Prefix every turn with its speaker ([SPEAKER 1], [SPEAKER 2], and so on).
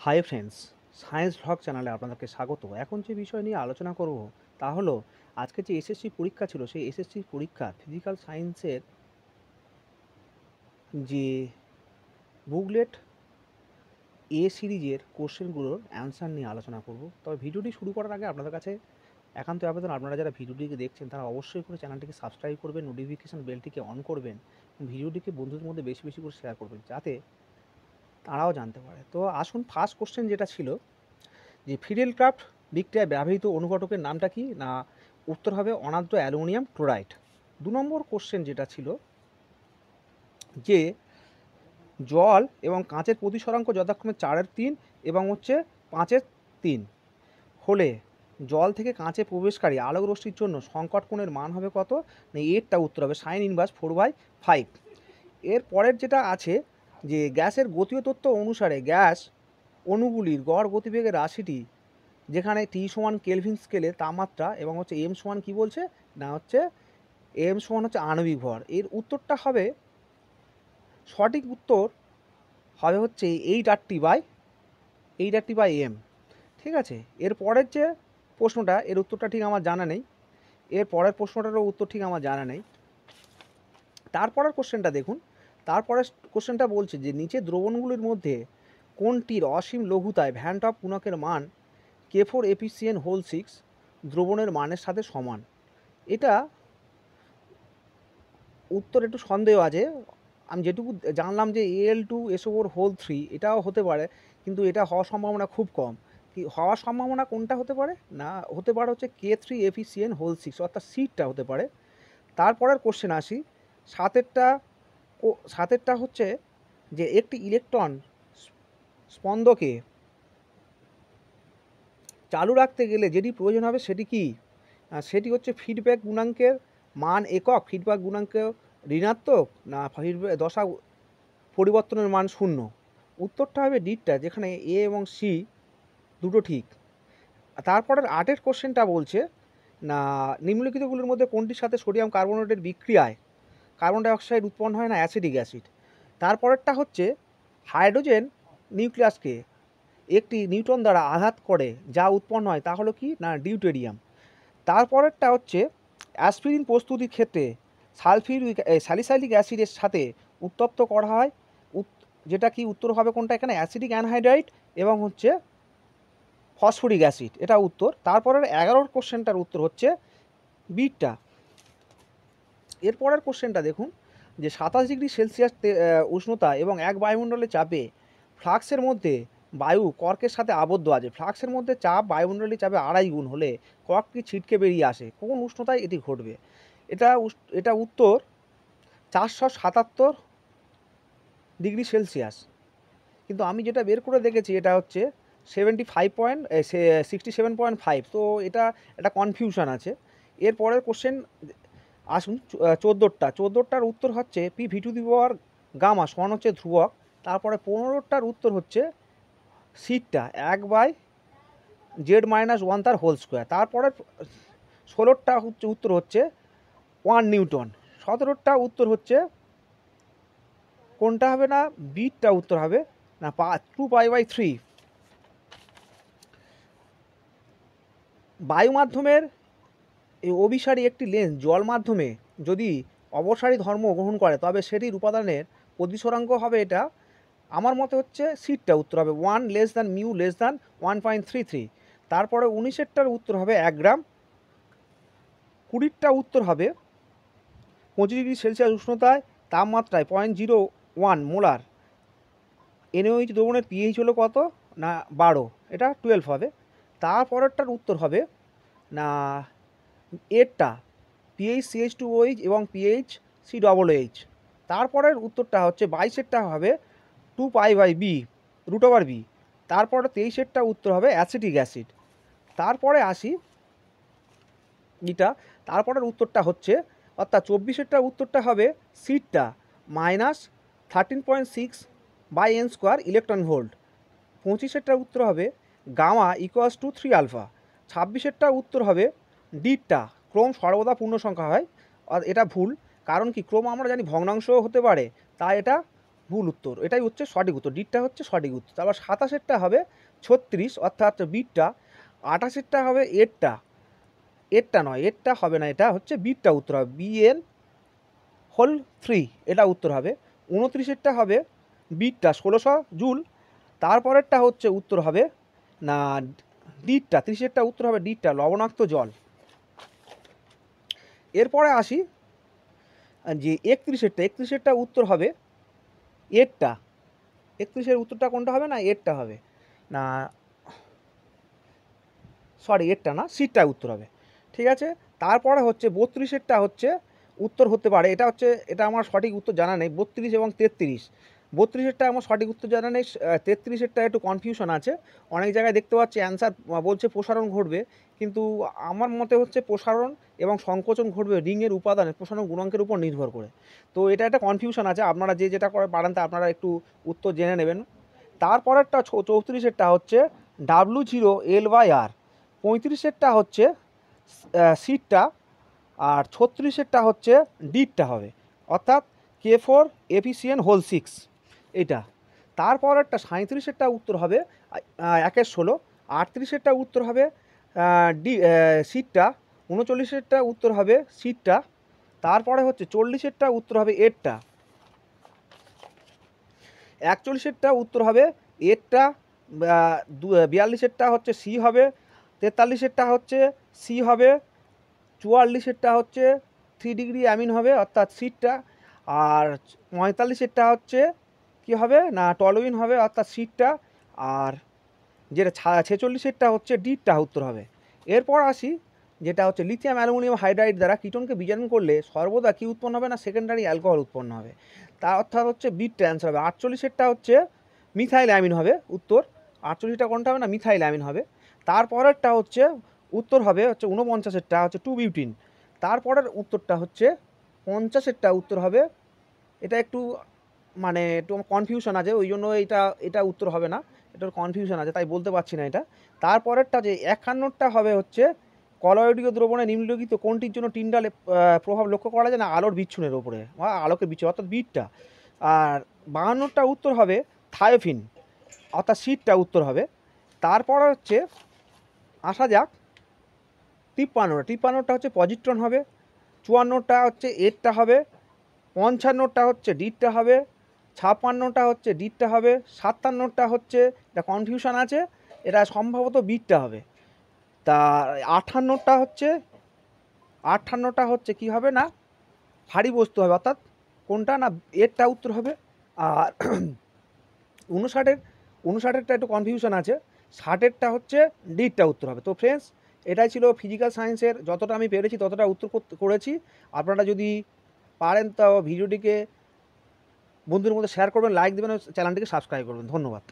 [SPEAKER 1] Hi friends, science vlog চ্যানেলে আপনাদেরকে স্বাগত। এখন যে বিষয় নিয়ে আলোচনা করব তা হলো আজকে যে এসএসসি পরীক্ষা ছিল সেই এসএসসি পরীক্ষা ফিজিক্যাল সায়েন্সের যে বুকলেট এ সিরিজের কোশ্চেনগুলোর অ্যান্সার নিয়ে আলোচনা করব। তবে ভিডিওটি শুরু করার আগে আপনাদের কাছে একান্ত আবেদন, আপনারা যারা ভিডিওটিকে দেখছেন তারা অবশ্যই করে চ্যানেলটিকে সাবস্ক্রাইব করবেন, নোটিফিকেশান বেলটিকে অন করবেন, ভিডিওটিকে বন্ধুদের মধ্যে বেশি বেশি করে শেয়ার করবেন যাতে তারাও জানতে পারে। তো আসুন, ফার্স্ট কোশ্চেন যেটা ছিল যে ফিডেল ক্রাফট বিক্রিয়ায় ব্যবহৃত অনুঘটকের নামটা কি? না, উত্তর হবে অনাদ্র অ্যালুমিনিয়াম ক্লোরাইড। 2 নম্বর কোশ্চেন যেটা ছিল যে জল এবং কাঁচের প্রতিসরাঙ্ক যথাক্রমে 4/3 এবং 5/3 হলে জল থেকে কাঁচে প্রবেশকারী আলোক রশ্মির জন্য সংকট কোণের মান হবে কত? না, এরটা উত্তর হবে সাইন ইনভার্স 4/5। এর পরের যেটা আছে যে গ্যাসের গতীয় তত্ত্ব অনুসারে গ্যাস অণুগুলির গড় গতিবেগের রাশিটি, যেখানে টি সমান কেলভিন স্কেলে তাপমাত্রা এবং এম সমান কী বলছে? না এম সমান আণবিক ভর। এর উত্তরটা হবে, সঠিক উত্তর হবে eight R T by M. ঠিক আছে, এর পরের যে প্রশ্নটা, এর উত্তরটা ঠিক আমার জানা নেই। এর পরের প্রশ্নটারও উত্তর ঠিক আমার জানা নেই। তারপরের কোশ্চেনটা দেখুন। তারপরের কোশ্চেনটা বলছে যে নিচে দ্রবণগুলির মধ্যে কোনটির অসীম লঘুতায় ভ্যান টপ গুণকের মান K4 Ap(6) দ্রবণের মানের সাথে সমান? এটা উত্তর একটু সন্দেহ আছে। আমি যেটুকু জানলাম যে Al2SO4(3) এটাও হতে পারে, কিন্তু এটা হওয়ার সম্ভাবনা খুব কম। কি হওয়ার সম্ভাবনা কোনটা হতে পারে? না, হতে পারে K3 Ap(6), অর্থাৎ সিটটা হতে পারে। তারপরের কোশ্চেন আসি। সাতেরটা হচ্ছে যে একটি ইলেকট্রন স্পন্দকে চালু রাখতে গেলে যেটি প্রয়োজন হবে সেটি কি? সেটি হচ্ছে ফিডব্যাক গুণাঙ্কের মান একক, ফিডব্যাক গুণাঙ্ক ঋণাত্মক, না দশা পরিবর্তনের মান 0? উত্তরটা হবে ডিটটা, যেখানে এ এবং সি দুটো ঠিক। তারপরের 8 কোশ্চেনটা বলছে না নিম্নলিখিতগুলির মধ্যে কোনটির সাথে সোডিয়াম কার্বনেটের বিক্রিয়ায় কার্বন ডাইঅক্সাইড উৎপন্ন হয় না অ্যাসিটিক অ্যাসিড? তারপরেরটা হচ্ছে হাইড্রোজেন নিউক্লিয়াসকে একটি নিউট্রন দ্বারা আঘাত করে যা উৎপন্ন হয় তা হলো কি? না ডিউটেরিয়াম। তারপরেরটা হচ্ছে অ্যাসপিরিন প্রস্তুতির ক্ষেত্রে স্যালিসাইলিক অ্যাসিডের সাথে উত্তপ্ত করা হয়, যেটা কি উত্তর হবে কোনটা এখানে? অ্যাসিটিক অ্যানহাইড্রাইড এবং ফসফরিক অ্যাসিড, এটা উত্তর। তারপরের 11 কোশ্চেনটার উত্তর হচ্ছে বিটটা। এরপরের কোশ্চেনটা দেখুন যে 27°C উষ্ণতা এবং 1 বায়ুমণ্ডলের চাপে ফ্লাক্সের মধ্যে বায়ু কর্কের সাথে আবদ্ধ আছে। ফ্লাক্সের মধ্যে চাপ বায়ুমণ্ডলীয় চাপে 2.5 গুণ হলে কর্কটি ছিটকে বেরিয়ে আসে। কোন উষ্ণতায় এটি ঘটবে? এটা উত্তর 477°C। কিন্তু আমি যেটা বের করে দেখেছি এটা হচ্ছে 67.5। তো এটা একটা কনফিউশন আছে। এর পরের কোশ্চেন আসুন 14টার উত্তর হচ্ছে P(V2)Γ সমান হচ্ছে ধ্রুবক। তারপরে 15টার উত্তর হচ্ছে সিটটা 1/z-1 তার হোল স্কোয়ার। তারপরে 16টা উত্তর হচ্ছে 1 নিউটন। 17টা উত্তর হচ্ছে কোনটা হবে? না বিটটা উত্তর হবে, না 2π/3। বায়ু মাধ্যমের এই অভিসারী একটি লেন্স জল মাধ্যমে যদি অবসারী ধর্ম গ্রহণ করে তবে সেটির উপাদানের প্রতিসরাঙ্ক হবে, এটা আমার মতে হচ্ছে সিটটা উত্তর হবে 1 less than mu less than 1.33। তারপরে 19টার উত্তর হবে 1 গ্রাম। 20টা উত্তর হবে 25°C উষ্ণতায় তাপমাত্রায় 0.01 মোলার NaOH দ্রবণের pH হলো কত? না 12, এটা 12 হবে। তারপরেরটার উত্তর হবে না এরটা PaCH2OH এবং PaCOOH। তারপরের উত্তরটা হচ্ছে 22এরটা হবে 2π/b√b। তারপরে 23এরটা উত্তর হবে অ্যাসিটিক অ্যাসিড। তারপরে আসি তারপরের উত্তরটা হচ্ছে, অর্থাৎ 24এরটা উত্তরটা হবে সিটটা -13.6/n² ইলেকট্রন ভোল্ট। 25এরটা উত্তর হবে গামা ইকুয়ালস টু 3α। 26এরটা উত্তর হবে ডিটটা, ক্রোম সর্বদা পূর্ণ সংখ্যা হয়। আর এটা ভুল, কারণ কি ক্রোম আমরা জানি ভগ্নাংশ হতে পারে, তাই এটা ভুল উত্তর, এটাই হচ্ছে সঠিক উত্তর, ডিটটা হচ্ছে সঠিক উত্তর। তারপর 27-এরটা হবে 36 অর্থাৎ বিটটা, 28-এরটা হবে এরটা, এরটা নয়, এরটা হবে না, এটা হচ্ছে বিটটা উত্তর হবে, বিএন হোল 3 এটা উত্তর হবে। 29-এরটা হবে বিটটা 1600 জুল, তারপরেরটা হচ্ছে উত্তর হবে না ডিটটা, 30-এরটা উত্তর হবে ডিটটা লবণাক্ত জল। এরপরে আসি যে 31-এরটা উত্তর হবে এরটা, 31-এর উত্তরটা কোনটা হবে না এরটা হবে না, সরি এরটা না, সিটটা উত্তর হবে, ঠিক আছে। তারপরে হচ্ছে 32-এরটা হচ্ছে উত্তর হতে পারে, এটা হচ্ছে, এটা আমার সঠিক উত্তর জানা নেই, 32 এবং 33, 32-এরটা আমার সঠিক উত্তর জানা নেই, 33-এরটা একটু কনফিউশন আছে, অনেক জায়গায় দেখতে পাচ্ছি অ্যান্সার বলছে প্রসারণ ঘটবে, কিন্তু আমার মতে হচ্ছে প্রসারণ এবং সংকোচন ঘটবে রিংয়ের উপাদানের প্রসারণ গুণাঙ্কের উপর নির্ভর করে। তো এটা একটা কনফিউশন আছে, আপনারা যে যেটা করে পারেন তা আপনারা একটু উত্তর জেনে নেবেন। তারপরেরটা 34-এরটা হচ্ছে W0L/R, 35-এরটা হচ্ছে সিটটা, আর 36-এরটা হচ্ছে ডিটটা হবে, অর্থাৎ K4 এফিসিয়েন্ট হোল 6 এটা। তারপরেরটা 37-এরটা উত্তর হবে 1/16, 38-এরটা উত্তর হবে সিটটা, 39-এরটা উত্তর হবে সিটটা, তারপরে হচ্ছে 40-এরটা উত্তর হবে এরটা, 41-এরটা উত্তর হবে এরটা, 42-এরটা হচ্ছে সি হবে, 43-এরটা হচ্ছে সি হবে, 44-এরটা হচ্ছে 3 ডিগ্রি অ্যামিন হবে অর্থাৎ সিটটা, আর 45-এরটা হচ্ছে কি হবে না টলুইন হবে অর্থাৎ সিটটা, আর যেটা 46-এরটা হচ্ছে ডিটটা উত্তর হবে। এরপর আসি যেটা হচ্ছে লিথিয়াম অ্যালুমিনিয়াম হাইড্রাইড দ্বারা কীটনকে বিজারণ করলে সর্বদা কী উৎপন্ন হবে না সেকেন্ডারি অ্যালকোহল উৎপন্ন হবে, তা অর্থাৎ হচ্ছে বিটটা অ্যান্সার হবে। 48-এরটা হচ্ছে মিথাইল অ্যামিন হবে উত্তর, 48টা কোনটা হবে না মিথাইল অ্যামিন হবে। তারপরেরটা হচ্ছে উত্তর হবে হচ্ছে 49-এরটা হচ্ছে 2 বিউটিন, তারপরের উত্তরটা হচ্ছে 50-এরটা উত্তর হবে, এটা একটু মানে একটু কনফিউশন আছে ওই জন্য এটা উত্তর হবে না, এটার কনফিউশন আছে তাই বলতে পারছি না এটা। তারপরেরটা যে 51টা হবে হচ্ছে কলয়েডীয় দ্রবণে নিম্নলিখিত কোনটির জন্য টিন্ডালে প্রভাব লক্ষ্য করা যায় না আলোর বিচ্ছুরের ওপরে বা আলোকের বিচ্ছুর অর্থাৎ বিটটা, আর 52টা উত্তর হবে থায়োফিন অর্থাৎ সিটটা উত্তর হবে। তারপর হচ্ছে আসা যাক 53টা হচ্ছে পজিট্রন হবে, 54টা হচ্ছে এরটা হবে, 55টা হচ্ছে ডিটটা হবে, 56টা হচ্ছে ডিটটা হবে, 57টা হচ্ছে এটা কনফিউশন আছে এটা সম্ভবত বিটটা হবে, তা 58টা হচ্ছে কি হবে না ভারী বস্তু হবে অর্থাৎ কোনটা না এরটা উত্তর হবে। আর 59-এরটা একটু কনফিউশন আছে, 60-এরটা হচ্ছে ডিটটা উত্তর হবে। তো ফ্রেন্ডস এটাই ছিল ফিজিক্যাল সায়েন্সের, যতটা আমি পেরেছি ততটা উত্তর করেছি। আপনারা যদি পারেন তো ভিডিওটিকে বন্ধুদের মধ্যে শেয়ার করবেন, লাইক দেবেন, চ্যানেলটিকে সাবস্ক্রাইব করবেন। ধন্যবাদ।